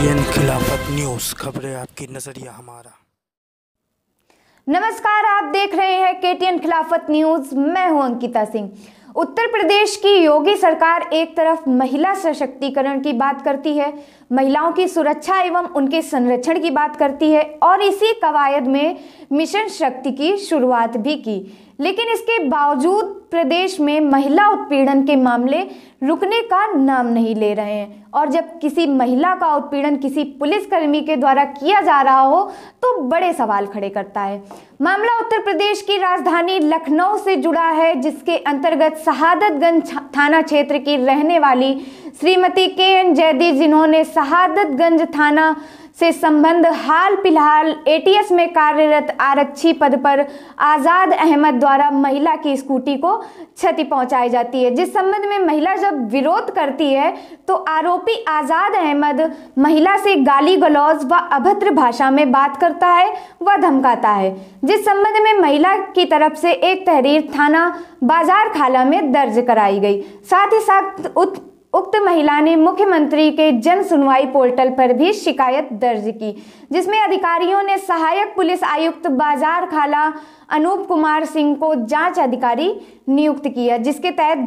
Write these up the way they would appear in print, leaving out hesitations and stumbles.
KTN खिलाफत news, खबरें आपकी, नजरिया हमारा। नमस्कार, आप देख रहे हैं KTN खिलाफत न्यूज। मैं हूं अंकिता सिंह। उत्तर प्रदेश की योगी सरकार एक तरफ महिला सशक्तिकरण की बात करती है, महिलाओं की सुरक्षा एवं उनके संरक्षण की बात करती है और इसी कवायद में मिशन शक्ति की शुरुआत भी की, लेकिन इसके बावजूद प्रदेश में महिला उत्पीड़न के मामले रुकने का नाम नहीं ले रहे हैं। और जब किसी महिला का उत्पीड़न किसी पुलिसकर्मी के द्वारा किया जा रहा हो तो बड़े सवाल खड़े करता है। मामला उत्तर प्रदेश की राजधानी लखनऊ से जुड़ा है, जिसके अंतर्गत शहादतगंज थाना क्षेत्र की रहने वाली श्रीमती KN जैदी, जिन्होंने शहादतगंज थाना से संबंध हाल फिलहाल ATS में कार्यरत आरक्षी पद पर आज़ाद अहमद द्वारा महिला की स्कूटी को क्षति पहुंचाई जाती है। जिस संबंध में महिला जब विरोध करती है तो आरोपी आज़ाद अहमद महिला से गाली गलौज व अभद्र भाषा में बात करता है व धमकाता है, जिस संबंध में महिला की तरफ से एक तहरीर थाना बाजार खाला में दर्ज कराई गई। साथ ही साथ उक्त महिला ने मुख्यमंत्री के जन सुनवाई पोर्टल पर भी शिकायत दर्ज की, जिसमें अधिकारियों ने सहायक पुलिस आयुक्त बाजार खाला अनूप कुमार सिंह को जांच अधिकारी नियुक्त किया, जिसके तहत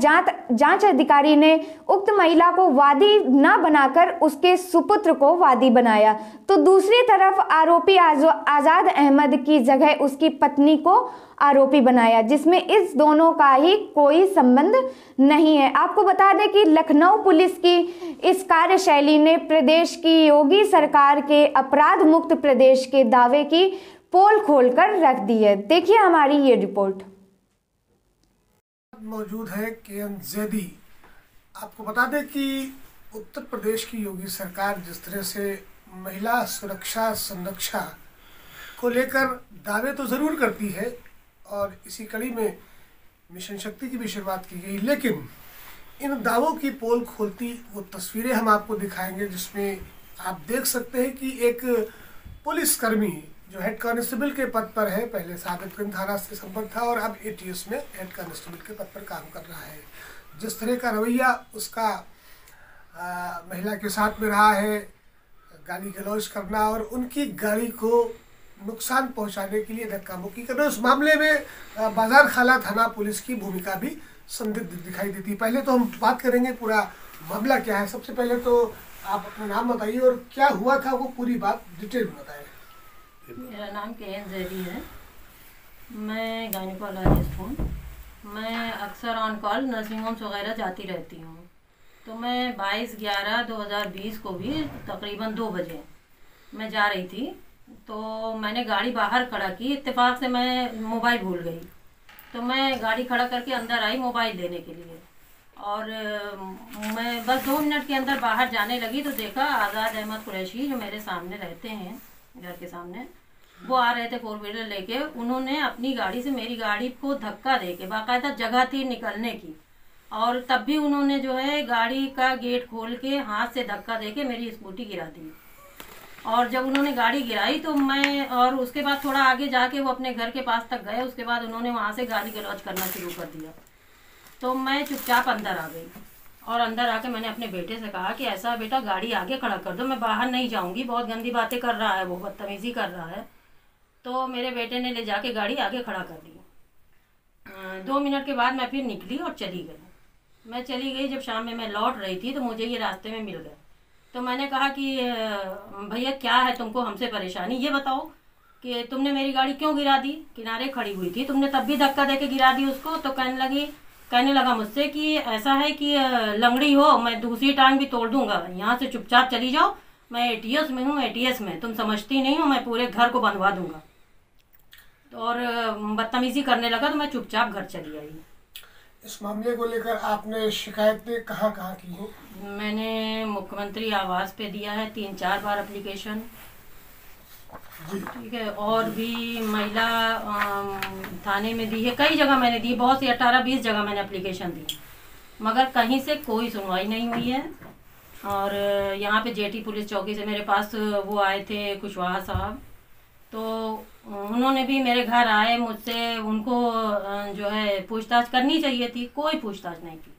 जांच अधिकारी ने उक्त महिला को वादी न बनाकर उसके सुपुत्र को वादी बनाया, तो दूसरी तरफ आरोपी आज़ाद अहमद की जगह उसकी पत्नी को आरोपी बनाया, जिसमें इस दोनों का ही कोई संबंध नहीं है। आपको बता दें कि लखनऊ पुलिस की इस कार्यशैली ने प्रदेश की योगी सरकार के अपराध मुक्त प्रदेश के दावे की पोल खोलकर रख दी है। देखिए हमारी ये रिपोर्ट। मौजूद है KN जैदी। आपको बता दें कि उत्तर प्रदेश की योगी सरकार जिस तरह से महिला सुरक्षा संरक्षा को लेकर दावे तो ज़रूर करती है और इसी कड़ी में मिशन शक्ति की भी शुरुआत की गई, लेकिन इन दावों की पोल खोलती वो तस्वीरें हम आपको दिखाएंगे, जिसमें आप देख सकते हैं कि एक पुलिसकर्मी जो हेड कांस्टेबल के पद पर है, पहले शहादतगंज थाना से संबंध था और अब ATS में हेड कांस्टेबल के पद पर काम कर रहा है। जिस तरह का रवैया उसका महिला के साथ में रहा है, गाली गलौज करना और उनकी गाड़ी को नुकसान पहुंचाने के लिए धक्का मुक्की करना, उस मामले में बाजार खाला थाना पुलिस की भूमिका भी संदिग्ध दिखाई देती है। पहले तो हम बात करेंगे पूरा मामला क्या है। सबसे पहले तो आप अपना नाम बताइए और क्या हुआ था वो पूरी बात डिटेल में बताइए। मेरा नाम KN जैदी है, मैं गायनिकोलॉजिस्ट हूँ। मैं अक्सर ऑन कॉल नर्सिंग होम्स वगैरह जाती रहती हूँ। तो मैं 22/11/2020 को भी तकरीबन 2 बजे मैं जा रही थी, तो मैंने गाड़ी बाहर खड़ा की। इत्तेफाक से मैं मोबाइल भूल गई, तो मैं गाड़ी खड़ा करके अंदर आई मोबाइल लेने के लिए, और मैं बस 2 मिनट के अंदर बाहर जाने लगी तो देखा आज़ाद अहमद कुरैशी जो मेरे सामने रहते हैं घर के सामने, वो आ रहे थे 4 व्हीलर लेके। उन्होंने अपनी गाड़ी से मेरी गाड़ी को धक्का देके, बाकायदा जगह थी निकलने की, और तब भी उन्होंने जो है गाड़ी का गेट खोल के हाथ से धक्का देके मेरी स्कूटी गिरा दी। और जब उन्होंने गाड़ी गिराई तो मैं, और उसके बाद थोड़ा आगे जाके वो अपने घर के पास तक गए, उसके बाद उन्होंने वहाँ से गाली गलौज करना शुरू कर दिया। तो मैं चुपचाप अंदर आ गई और अंदर आके मैंने अपने बेटे से कहा कि ऐसा बेटा गाड़ी आगे खड़ा कर दो, मैं बाहर नहीं जाऊँगी, बहुत गंदी बातें कर रहा है वो, बदतमीज़ी कर रहा है। तो मेरे बेटे ने ले जाके गाड़ी आगे खड़ा कर दी। 2 मिनट के बाद मैं फिर निकली और चली गई। मैं चली गई, जब शाम में मैं लौट रही थी तो मुझे ये रास्ते में मिल गए। तो मैंने कहा कि भैया क्या है तुमको हमसे परेशानी, ये बताओ कि तुमने मेरी गाड़ी क्यों गिरा दी, किनारे खड़ी हुई थी, तुमने तब भी धक्का देके गिरा दी उसको। तो कहने लगा मुझसे कि ऐसा है कि लंगड़ी हो, मैं दूसरी टांग भी तोड़ दूंगा, यहाँ से चुपचाप चली जाओ, मैं ATS में हूँ, ATS में तुम समझती नहीं हो, मैं पूरे घर को बनवा दूंगा। और बदतमीजी करने लगा तो मैं चुपचाप घर चली आई। इस मामले को लेकर आपने शिकायतें कहाँ की हैं? मैंने मुख्यमंत्री आवास पे दिया है 3-4 बार एप्लीकेशन, ठीक है, और भी महिला थाने में दी है, कई जगह मैंने दी, बहुत सी 18-20 जगह मैंने एप्लीकेशन दी, मगर कहीं से कोई सुनवाई नहीं हुई है। और यहाँ पे JT पुलिस चौकी से मेरे पास वो आए थे कुशवाहा साहब, तो उन्होंने भी मेरे घर आए, मुझसे उनको जो है पूछताछ करनी चाहिए थी, कोई पूछताछ नहीं की।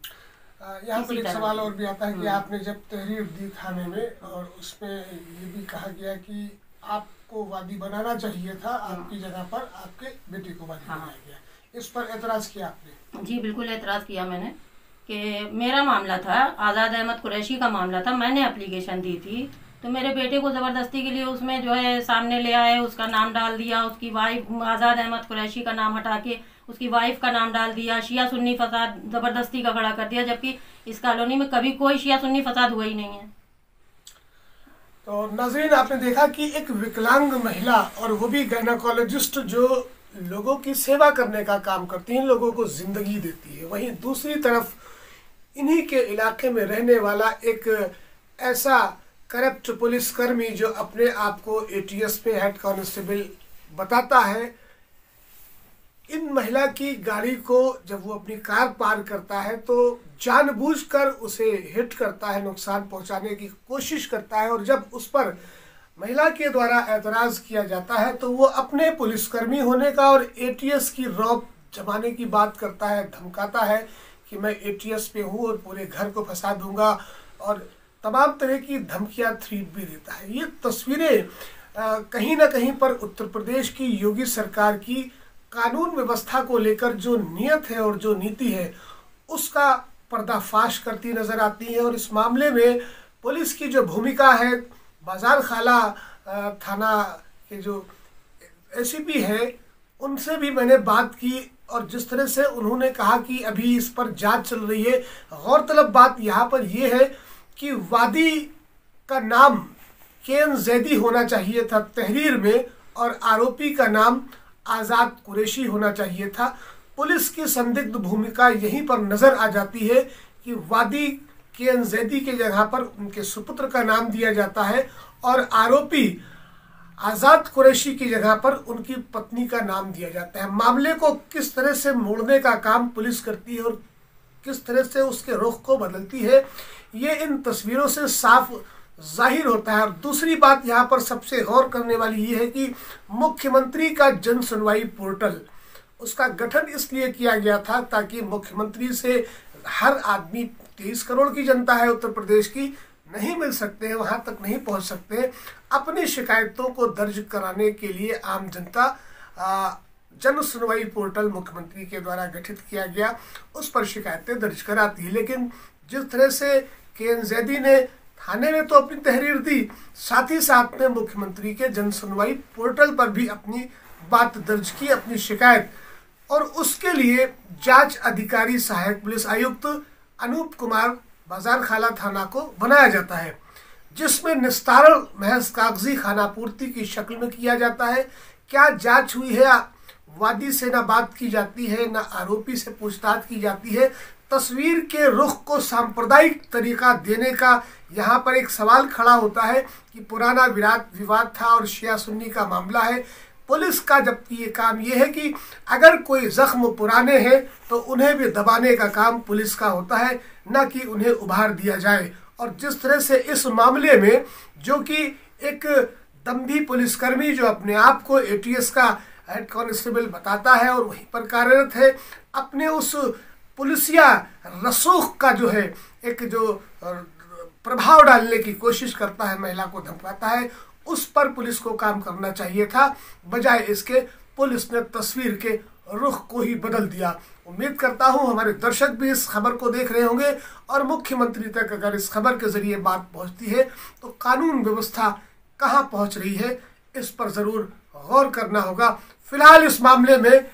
यहाँ पर इसी एक तरह सवाल की। और भी आता है कि आपने जब तहरीर दी थाने में और उसमें ये भी कहा गया कि आपको वादी बनाना चाहिए था, आपकी जगह पर आपके बेटे को वादी बनाया गया, इस पर एतराज किया आपने? जी बिल्कुल एतराज़ किया मैंने कि मेरा मामला था, आज़ाद अहमद कुरैशी का मामला था, मैंने एप्लीकेशन दी थी, तो मेरे बेटे को ज़बरदस्ती के लिए उसमें जो है सामने ले आए, उसका नाम डाल दिया, उसकी वाइफ आज़ाद अहमद कुरैशी का नाम हटा के उसकी वाइफ का नाम डाल दिया, शिया सुन्नी फसाद ज़बरदस्ती का खड़ा कर दिया, जबकि इस कॉलोनी में कभी कोई शिया सुन्नी फसाद हुआ ही नहीं है। तो नाज़रीन, आपने देखा कि एक विकलांग महिला और वो भी गायनेकोलॉजिस्ट जो लोगों की सेवा करने का काम करती हैं, लोगों को जिंदगी देती है, वहीं दूसरी तरफ इन्हीं के इलाके में रहने वाला एक ऐसा करप्ट पुलिसकर्मी जो अपने आप को एटीएस में हेड कांस्टेबल बताता है, इन महिला की गाड़ी को जब वो अपनी कार पार करता है तो जानबूझकर उसे हिट करता है, नुकसान पहुंचाने की कोशिश करता है, और जब उस पर महिला के द्वारा एतराज किया जाता है तो वो अपने पुलिसकर्मी होने का और एटीएस की रौब जमाने की बात करता है, धमकाता है कि मैं एटीएस पे हूँ और पूरे घर को फंसा दूंगा, और तमाम तरह की धमकियां थ्रीट भी देता है। ये तस्वीरें कहीं ना कहीं पर उत्तर प्रदेश की योगी सरकार की कानून व्यवस्था को लेकर जो नियत है और जो नीति है उसका पर्दाफाश करती नजर आती है। और इस मामले में पुलिस की जो भूमिका है, बाजार खाला थाना के जो एसीपी है उनसे भी मैंने बात की, और जिस तरह से उन्होंने कहा कि अभी इस पर जांच चल रही है। गौरतलब बात यहाँ पर यह है कि वादी का नाम केएन जैदी होना चाहिए था तहरीर में, और आरोपी का नाम आज़ाद कुरैशी होना चाहिए था। पुलिस की संदिग्ध भूमिका यहीं पर नजर आ जाती है कि वादी केएन जैदी के जगह पर उनके सुपुत्र का नाम दिया जाता है और आरोपी आज़ाद कुरैशी की जगह पर उनकी पत्नी का नाम दिया जाता है। मामले को किस तरह से मोड़ने का काम पुलिस करती है और किस तरह से उसके रुख को बदलती है, ये इन तस्वीरों से साफ जाहिर होता है। और दूसरी बात यहाँ पर सबसे गौर करने वाली ये है कि मुख्यमंत्री का जन सुनवाई पोर्टल, उसका गठन इसलिए किया गया था ताकि मुख्यमंत्री से हर आदमी, 23 करोड़ की जनता है उत्तर प्रदेश की, नहीं मिल सकते हैं, वहां तक नहीं पहुंच सकते, अपनी शिकायतों को दर्ज कराने के लिए आम जनता जन सुनवाई पोर्टल मुख्यमंत्री के द्वारा गठित किया गया, उस पर शिकायतें दर्ज कराती है। लेकिन जिस तरह से केएन जैदी ने थाने में तो अपनी तहरीर दी, साथ ही साथ में मुख्यमंत्री के जन सुनवाई पोर्टल पर भी अपनी बात दर्ज की, अपनी शिकायत, और उसके लिए जांच अधिकारी सहायक पुलिस आयुक्त अनूप कुमार बाजार खाला थाना को बनाया जाता है, जिसमें निस्तारण महज कागजी खानापूर्ति की शक्ल में किया जाता है। क्या जांच हुई है, वादी से ना बात की जाती है, ना आरोपी से पूछताछ की जाती है। तस्वीर के रुख को सांप्रदायिक तरीका देने का यहाँ पर एक सवाल खड़ा होता है कि पुराना विवाद था और शिया सुन्नी का मामला है। पुलिस का जबकि ये काम ये है कि अगर कोई जख्म पुराने हैं तो उन्हें भी दबाने का काम पुलिस का होता है, न कि उन्हें उभार दिया जाए। और जिस तरह से इस मामले में जो कि एक दम्भी पुलिसकर्मी जो अपने आप को एटीएस का हेड कांस्टेबल बताता है और वहीं पर कार्यरत है, अपने उस पुलिसिया रसूख का जो है एक जो प्रभाव डालने की कोशिश करता है, महिला को धमकाता है, उस पर पुलिस को काम करना चाहिए था। बजाय इसके पुलिस ने तस्वीर के रुख को ही बदल दिया। उम्मीद करता हूं हमारे दर्शक भी इस खबर को देख रहे होंगे और मुख्यमंत्री तक अगर इस खबर के जरिए बात पहुंचती है तो कानून व्यवस्था कहां पहुंच रही है, इस पर जरूर गौर करना होगा। फिलहाल इस मामले में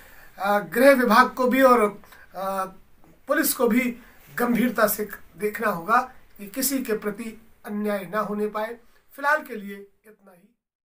गृह विभाग को भी और पुलिस को भी गंभीरता से देखना होगा कि किसी के प्रति अन्याय ना होने पाए। फिलहाल के लिए इतना ही।